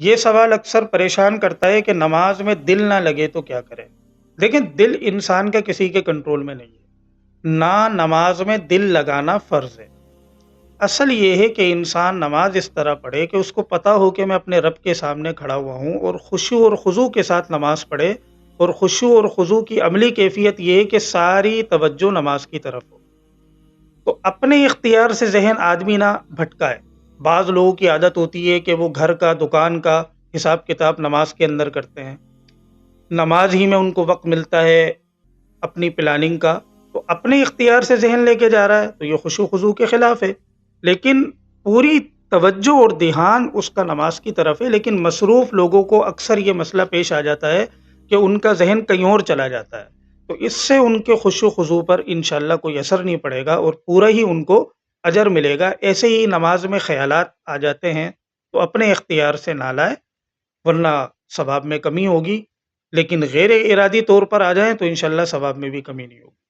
یہ سوال اکثر پریشان کرتا ہے کہ نماز میں دل نہ لگے تو کیا کریں؟ لیکن دل انسان کا کسی کے کنٹرول میں نہیں ہے، نہ نماز میں دل لگانا فرض ہے۔ اصل یہ ہے کہ انسان نماز اس طرح پڑھے کہ اس کو پتا ہو کہ میں اپنے رب کے سامنے کھڑا ہوا ہوں، اور خشوع اور خضوع کے ساتھ نماز پڑھے، اور خشوع اور خضوع کی عملی کیفیت یہ ہے کہ ساری توجہ نماز کی طرف ہو۔ تو اپنے اختیار سے ذہن آدمی نہ بھٹکائے۔ بعض لوگوں کی عادت ہوتی ہے کہ وہ گھر کا، دکان کا حساب کتاب نماز کے اندر کرتے ہیں، نماز ہی میں ان کو وقت ملتا ہے اپنی پلاننگ کا، تو اپنے اختیار سے ذہن لے کے جا رہا ہے تو یہ خشوع خضوع کے خلاف ہے۔ لیکن پوری توجہ اور دھیان اس کا نماز کی طرف ہے، لیکن مصروف لوگوں کو اکثر یہ مسئلہ پیش آ جاتا ہے کہ ان کا ذہن کہیں اور چلا جاتا ہے، تو اس سے ان کے خشوع خضوع پر انشاءاللہ کوئی اثر نہیں پڑے گا، اور پورا ہی ان کو اجر ملے گا۔ ایسے ہی نماز میں خیالات آ جاتے ہیں تو اپنے اختیار سے نہ لائے، ورنہ ثواب میں کمی ہوگی، لیکن غیر ارادی طور پر آ جائیں تو انشاءاللہ ثواب میں بھی کمی نہیں ہوگی۔